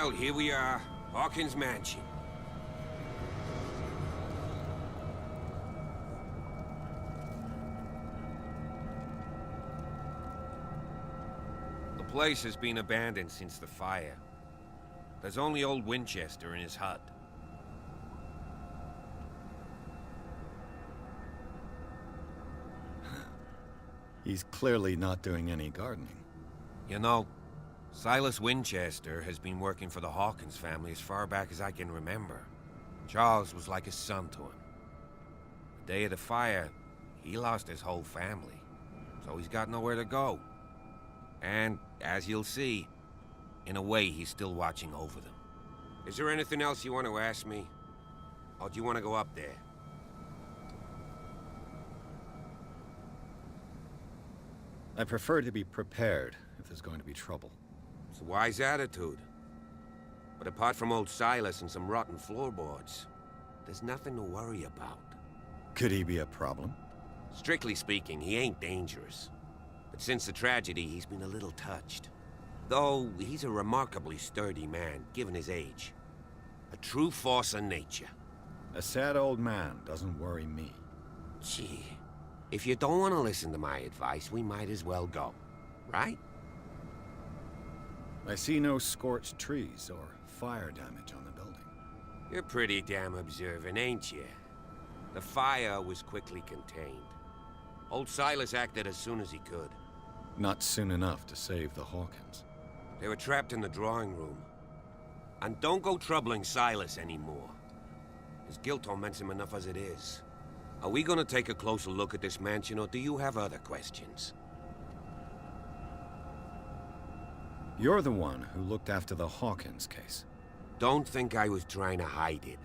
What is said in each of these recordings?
Well, here we are. Hawkins Mansion. The place has been abandoned since the fire. There's only old Winchester in his hut. He's clearly not doing any gardening. You know, Silas Winchester has been working for the Hawkins family as far back as I can remember. Charles was like a son to him. The day of the fire, he lost his whole family, so he's got nowhere to go. And, as you'll see, in a way, he's still watching over them. Is there anything else you want to ask me? Or do you want to go up there? I prefer to be prepared if there's going to be trouble. It's a wise attitude. But apart from old Silas and some rotten floorboards, there's nothing to worry about. Could he be a problem? Strictly speaking, he ain't dangerous. But since the tragedy, he's been a little touched. Though, he's a remarkably sturdy man, given his age. A true force of nature. A sad old man doesn't worry me. Gee, if you don't want to listen to my advice, we might as well go. Right? I see no scorched trees or fire damage on the building. You're pretty damn observant, ain't you? The fire was quickly contained. Old Silas acted as soon as he could. Not soon enough to save the Hawkins. They were trapped in the drawing room. And don't go troubling Silas anymore. His guilt torments him enough as it is. Are we gonna take a closer look at this mansion, or do you have other questions? You're the one who looked after the Hawkins case. Don't think I was trying to hide it.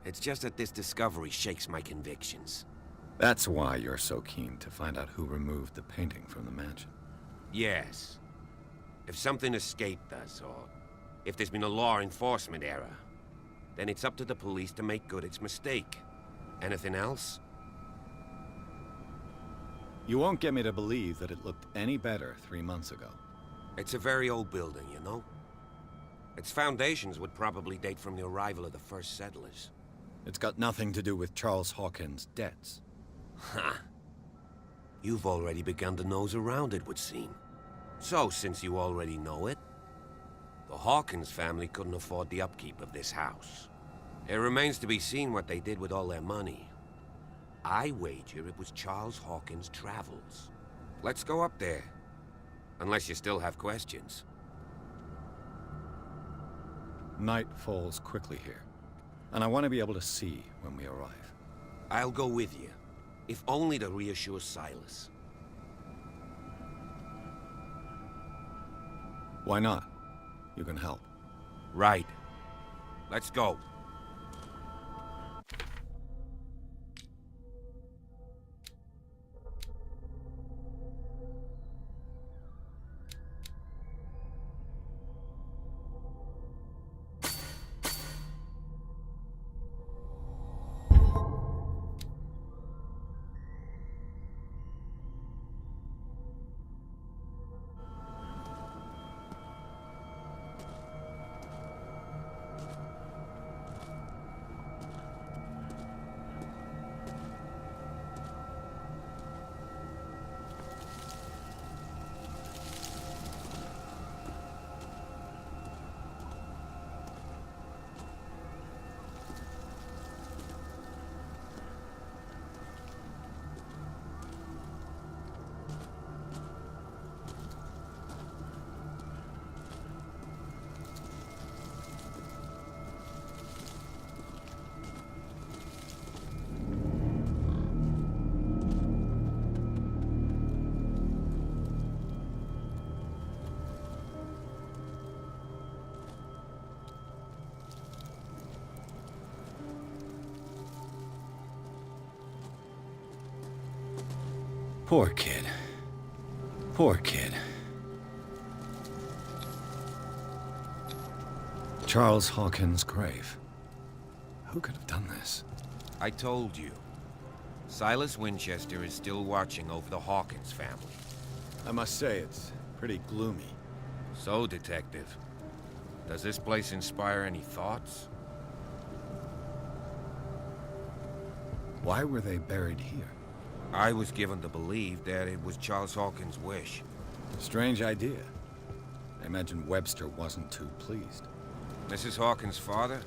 It's just that this discovery shakes my convictions. That's why you're so keen to find out who removed the painting from the mansion. Yes. If something escaped us, or if there's been a law enforcement error, then it's up to the police to make good its mistake. Anything else? You won't get me to believe that it looked any better 3 months ago. It's a very old building, you know? Its foundations would probably date from the arrival of the first settlers. It's got nothing to do with Charles Hawkins' debts. Ha! You've already begun to nose around, it would seem. So, since you already know it, the Hawkins family couldn't afford the upkeep of this house. It remains to be seen what they did with all their money. I wager it was Charles Hawkins' travels. Let's go up there. Unless you still have questions. Night falls quickly here, and I want to be able to see when we arrive. I'll go with you, if only to reassure Silas. Why not? You can help. Right. Let's go. Poor kid. Poor kid. Charles Hawkins' grave. Who could have done this? I told you. Silas Winchester is still watching over the Hawkins family. I must say, it's pretty gloomy. So, Detective, Does this place inspire any thoughts? Why were they buried here? I was given to believe that it was Charles Hawkins' wish. Strange idea. I imagine Webster wasn't too pleased. Mrs. Hawkins' father?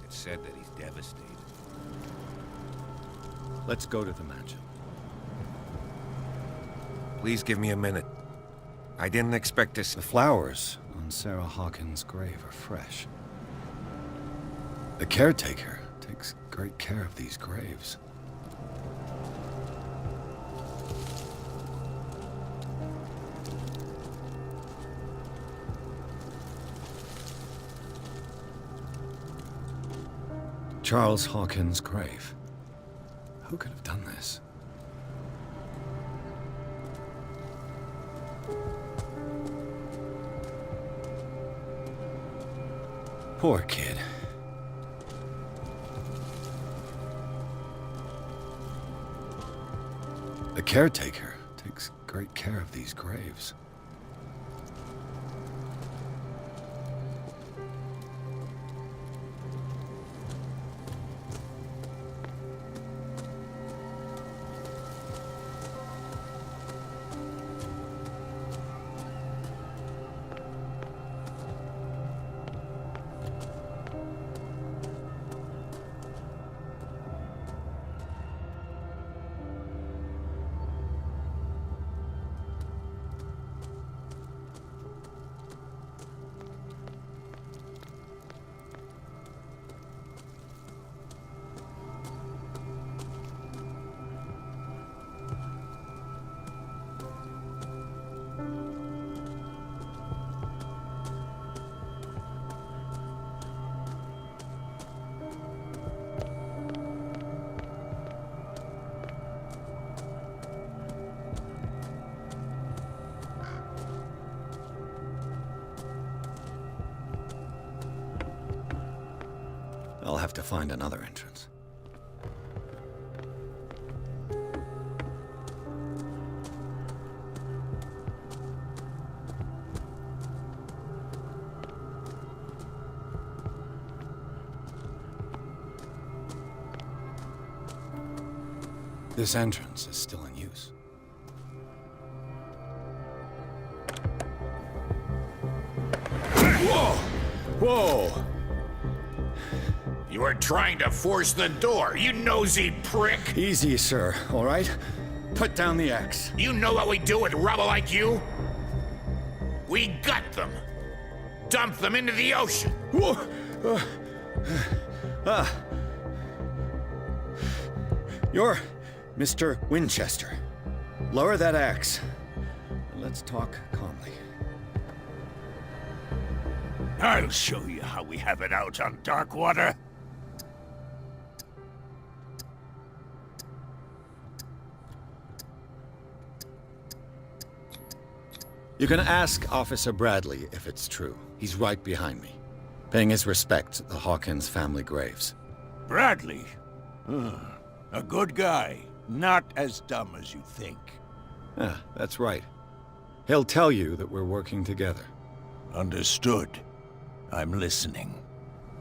It's said that he's devastated. Let's go to the mansion. Please give me a minute. I didn't expect this. The flowers on Sarah Hawkins' grave are fresh. The caretaker takes great care of these graves. Charles Hawkins' grave. Who could have done this? Poor kid. The caretaker takes great care of these graves. I'll have to find another entrance. This entrance is still in use. Whoa! Whoa! You were trying to force the door, you nosy prick! Easy, sir, all right? Put down the axe. You know what we do with rubble like you? We gut them. Dump them into the ocean. Whoa! You're Mr. Winchester. Lower that axe. Let's talk calmly. I'll show you how we have it out on Darkwater. You can ask Officer Bradley if it's true. He's right behind me, paying his respects at the Hawkins family graves. Bradley? A good guy. Not as dumb as you think. Ah, that's right. He'll tell you that we're working together. Understood. I'm listening.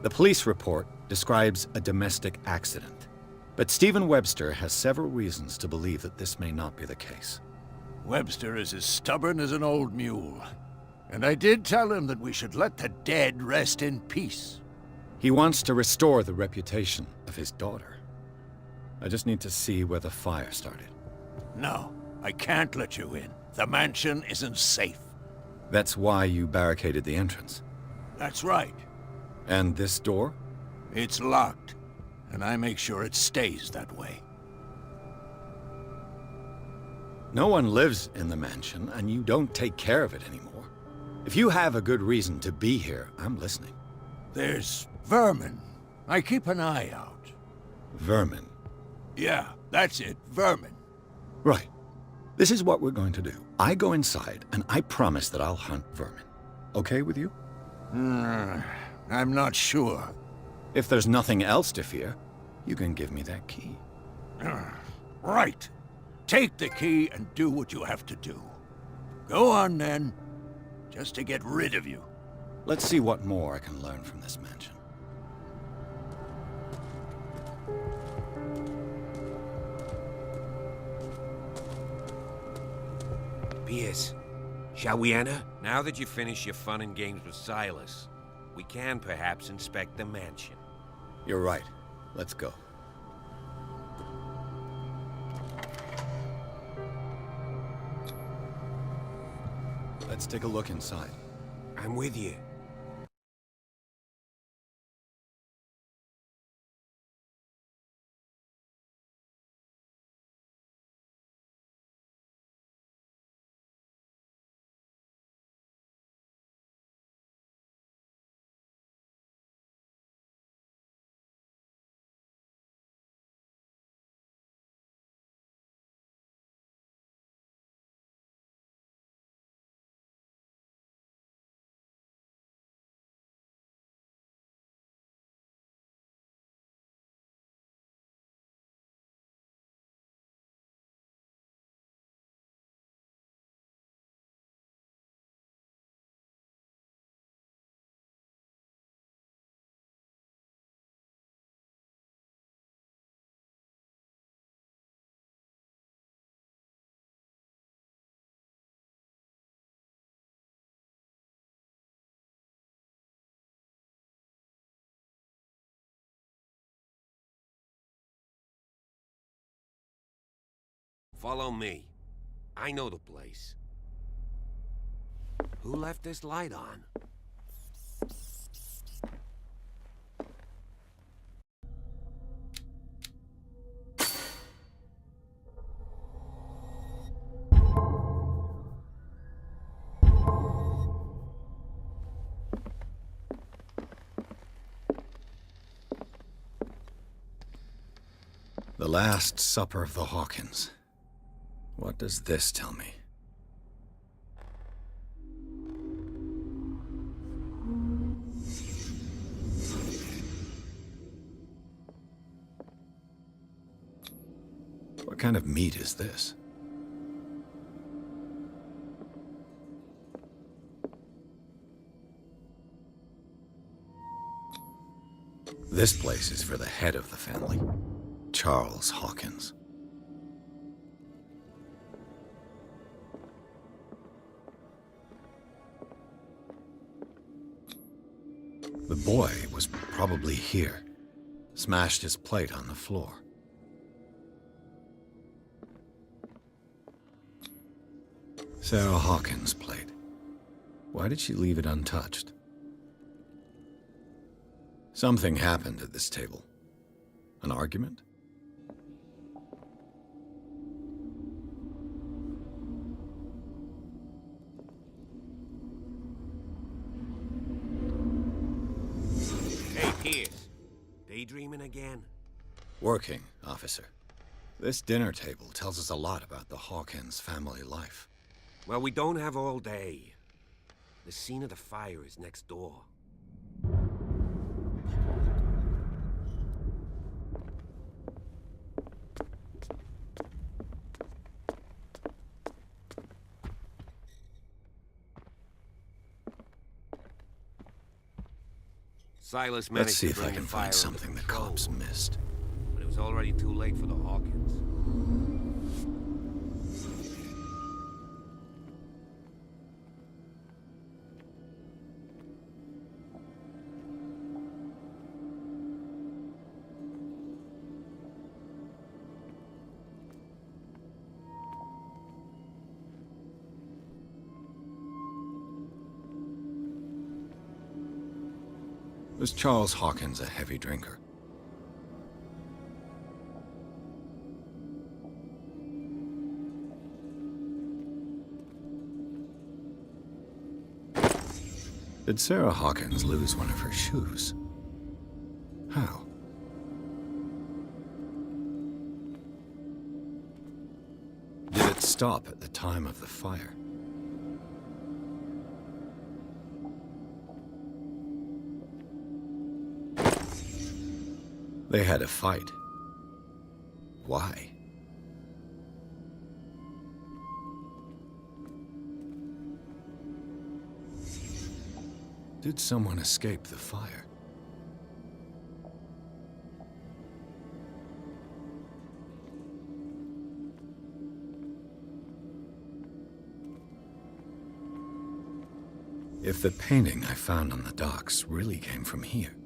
The police report describes a domestic accident, but Stephen Webster has several reasons to believe that this may not be the case. Webster is as stubborn as an old mule. And I did tell him that we should let the dead rest in peace. He wants to restore the reputation of his daughter. I just need to see where the fire started. No, I can't let you in. The mansion isn't safe. That's why you barricaded the entrance. That's right. And this door? It's locked, and I make sure it stays that way. No one lives in the mansion, and you don't take care of it anymore. If you have a good reason to be here, I'm listening. There's vermin. I keep an eye out. Vermin. Yeah, that's it, vermin. Right. This is what we're going to do. I go inside, and I promise that I'll hunt vermin. Okay with you? I'm not sure. If there's nothing else to fear, you can give me that key. Right. Take the key and do what you have to do. Go on, then. Just to get rid of you. Let's see what more I can learn from this mansion. Pierce, shall we enter? Now that you've finished your fun and games with Silas, we can perhaps inspect the mansion. You're right. Let's go. Let's take a look inside. I'm with you. Follow me. I know the place. Who left this light on? The Last Supper of the Hawkins. What does this tell me? What kind of meat is this? This place is for the head of the family, Charles Hawkins. The boy was probably here. Smashed his plate on the floor. Sarah Hawkins' plate. Why did she leave it untouched? Something happened at this table. An argument? Hey, Pierce. Daydreaming again? Working, officer. This dinner table tells us a lot about the Hawkins family life. Well, we don't have all day. The scene of the fire is next door. Silas managed Let's see to if I bring can the fire find under something the control, cops missed. but it was already too late for the Hawkins. Was Charles Hawkins a heavy drinker? Did Sarah Hawkins lose one of her shoes? How? Did it stop at the time of the fire? They had a fight. Why? Did someone escape the fire? If the painting I found on the docks really came from here,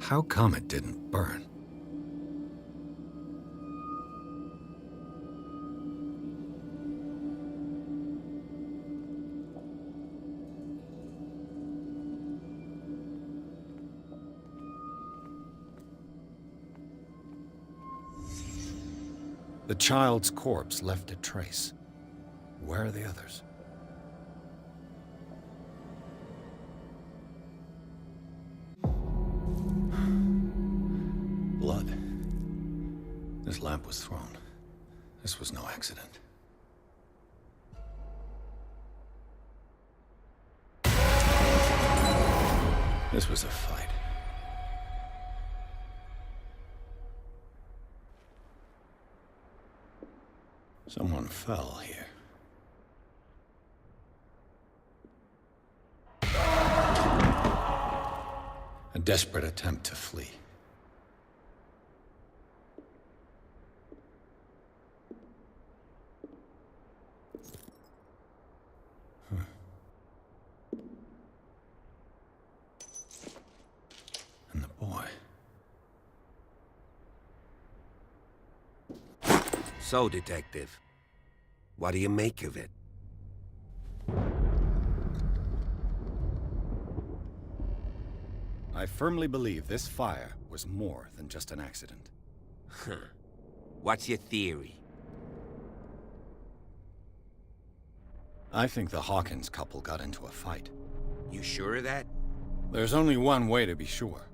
how come it didn't burn? The child's corpse left a trace. Where are the others? Blood. This lamp was thrown. This was no accident. This was a fight. Someone fell here. A desperate attempt to flee. And the boy. So, Detective, what do you make of it? I firmly believe this fire was more than just an accident. Huh. What's your theory? I think the Hawkins couple got into a fight. You sure of that? There's only one way to be sure.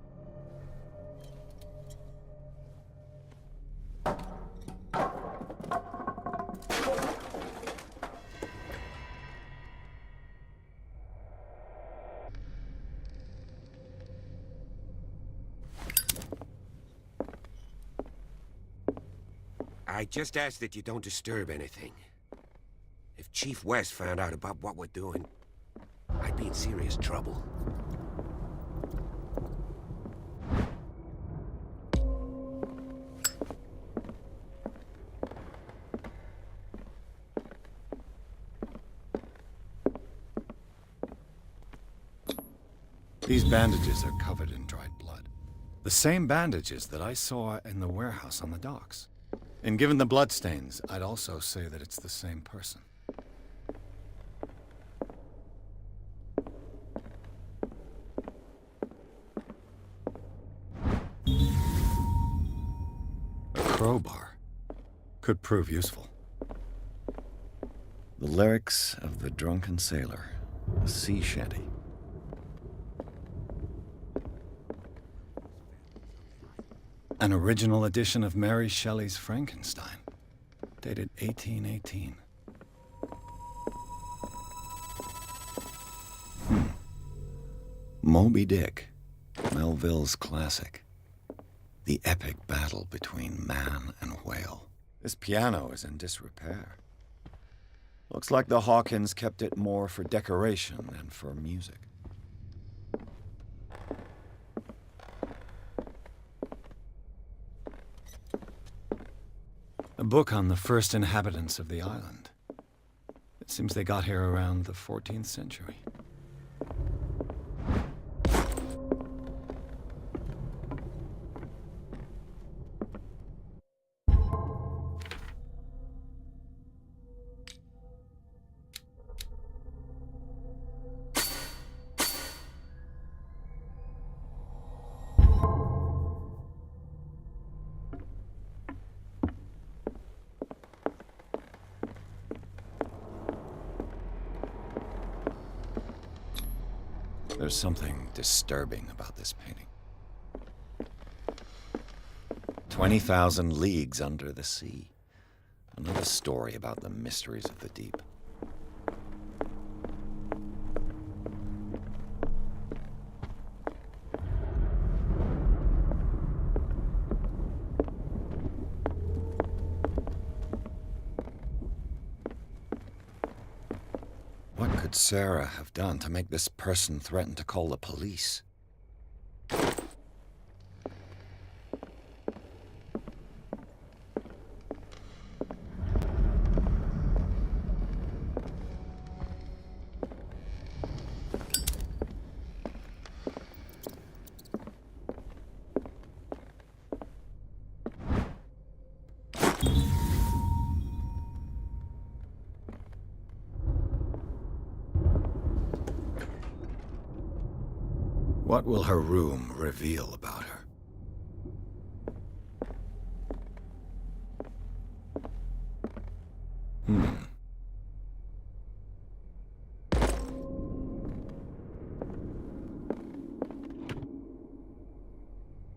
I just ask that you don't disturb anything. If Chief West found out about what we're doing, I'd be in serious trouble. These bandages are covered in dried blood. The same bandages that I saw in the warehouse on the docks. And given the bloodstains, I'd also say that it's the same person. A crowbar could prove useful. The lyrics of the drunken sailor, a sea shanty. An original edition of Mary Shelley's Frankenstein, dated 1818. Moby Dick, Melville's classic. The epic battle between man and whale. This piano is in disrepair. Looks like the Hawkins kept it more for decoration than for music. A book on the first inhabitants of the island. It seems they got here around the 14th century. There's something disturbing about this painting. 20,000 leagues under the sea. Another story about the mysteries of the deep. What could could Sarah have done to make this person threaten to call the police? What will her room reveal about her?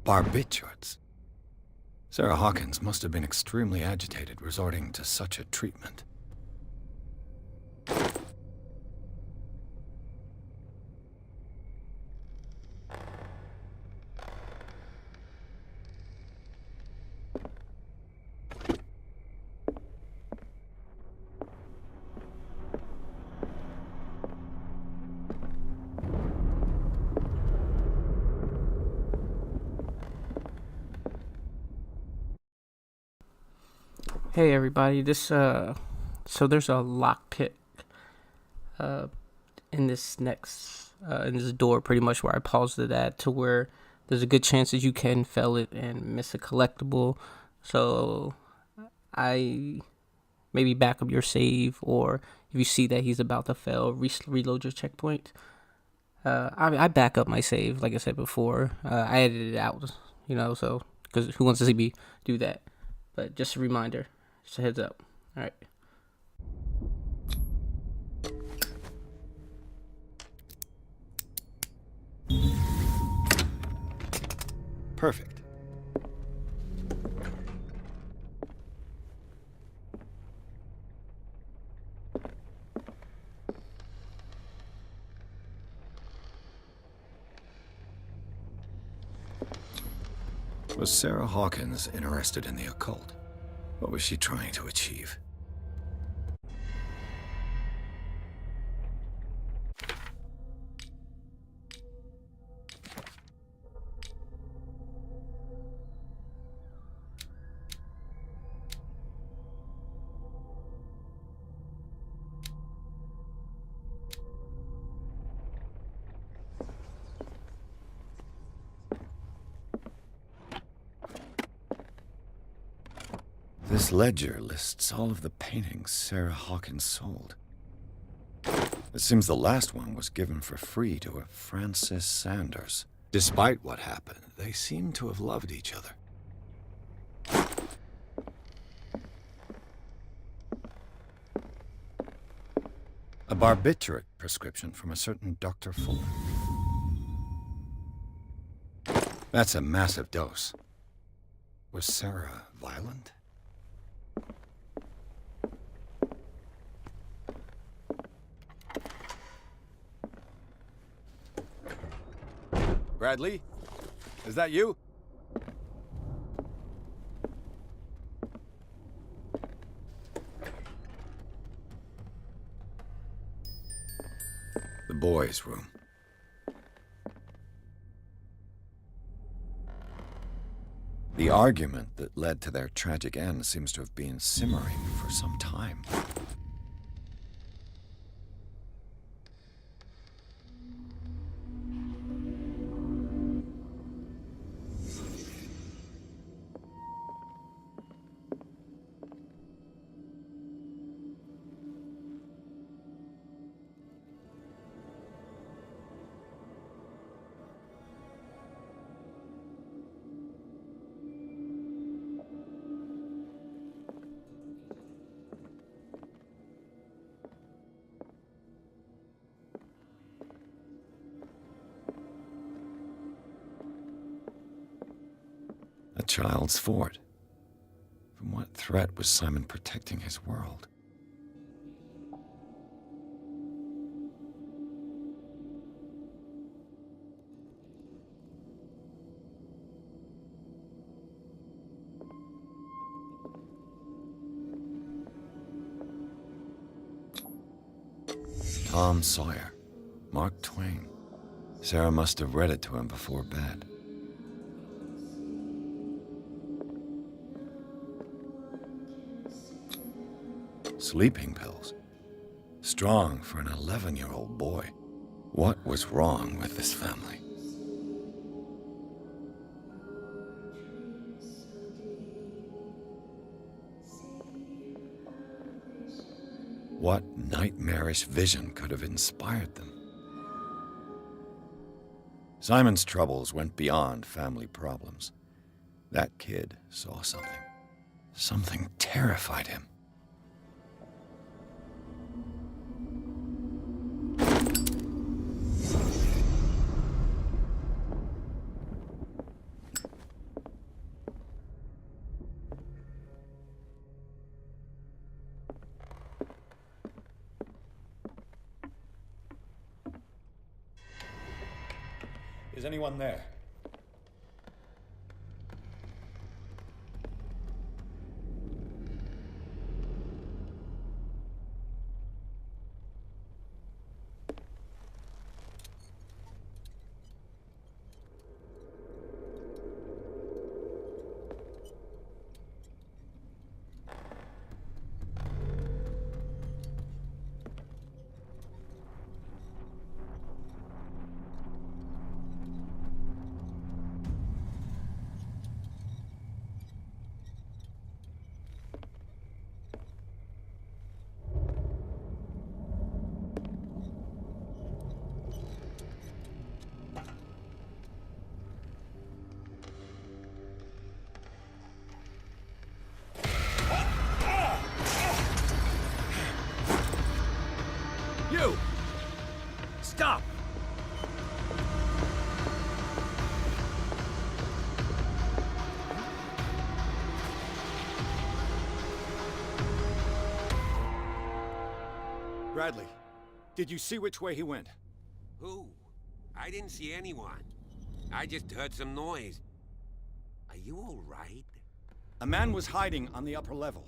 Barbiturates. Sarah Hawkins must have been extremely agitated resorting to such a treatment. Hey everybody, so there's a lockpick in this door pretty much where I paused it at, to where there's a good chance that you can fail it and miss a collectible. So I maybe back up your save, or if you see that he's about to fail, reload your checkpoint. I back up my save, like I said before. I edited it out, so because who wants to see me do that? But just a reminder. Just a heads up. All right. Perfect. Was Sarah Hawkins interested in the occult? What was she trying to achieve? This ledger lists all of the paintings Sarah Hawkins sold. It seems the last one was given for free to a Francis Sanders. Despite what happened, they seem to have loved each other. A barbiturate prescription from a certain Dr. Fuller. That's a massive dose. Was Sarah violent? Bradley? Is that you? The boys' room. The argument that led to their tragic end seems to have been simmering for some time. A child's fort. From what threat was Simon protecting his world? Tom Sawyer. Mark Twain. Sarah must have read it to him before bed. Sleeping pills. Strong for an 11-year-old boy. What was wrong with this family? What nightmarish vision could have inspired them? Simon's troubles went beyond family problems. That kid saw something. Something terrified him. Is anyone there? You! Stop! Bradley, did you see which way he went? Who? I didn't see anyone. I just heard some noise. Are you all right? A man was hiding on the upper level.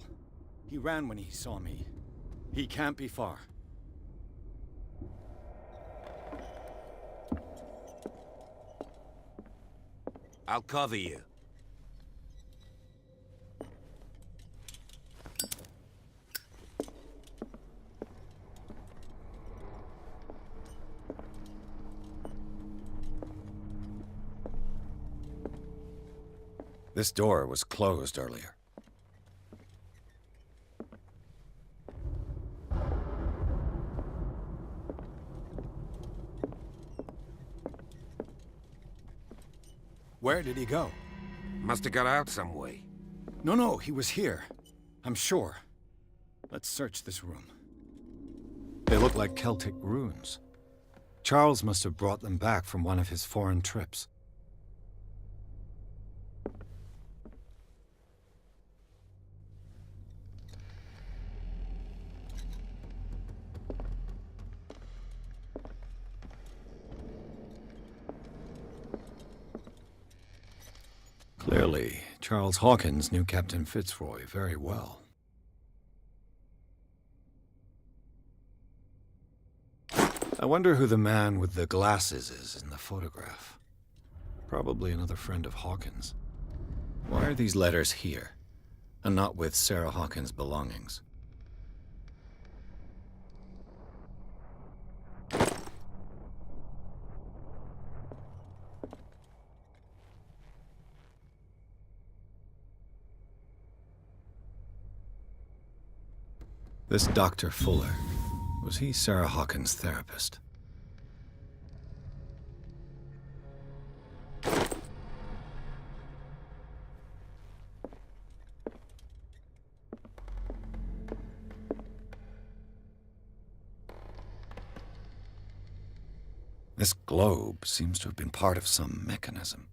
He ran when he saw me. He can't be far. I'll cover you. This door was closed earlier. Where did he go? Must have got out some way. No, he was here. I'm sure. Let's search this room. They look like Celtic runes. Charles must have brought them back from one of his foreign trips. Clearly, Charles Hawkins knew Captain Fitzroy very well. I wonder who the man with the glasses is in the photograph. Probably another friend of Hawkins. Why are these letters here, and not with Sarah Hawkins' belongings? This Dr. Fuller, was he Sarah Hawkins' therapist? This globe seems to have been part of some mechanism.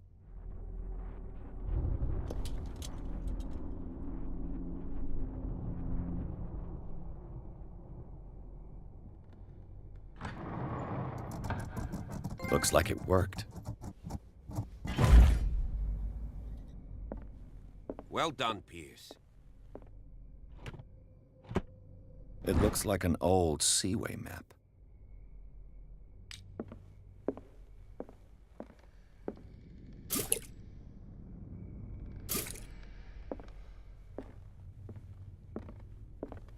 Looks like it worked. Well done, Pierce. It looks like an old Seaway map.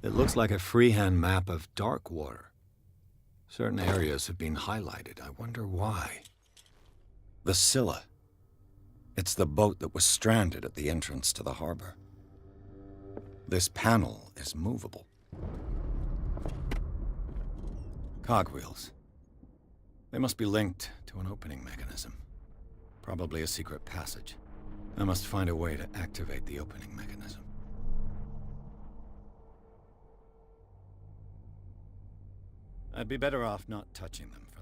It looks like a freehand map of dark water. Certain areas have been highlighted. I wonder why. The Scylla. It's the boat that was stranded at the entrance to the harbor. This panel is movable. Cogwheels. They must be linked to an opening mechanism. Probably a secret passage. I must find a way to activate the opening mechanism. I'd be better off not touching them for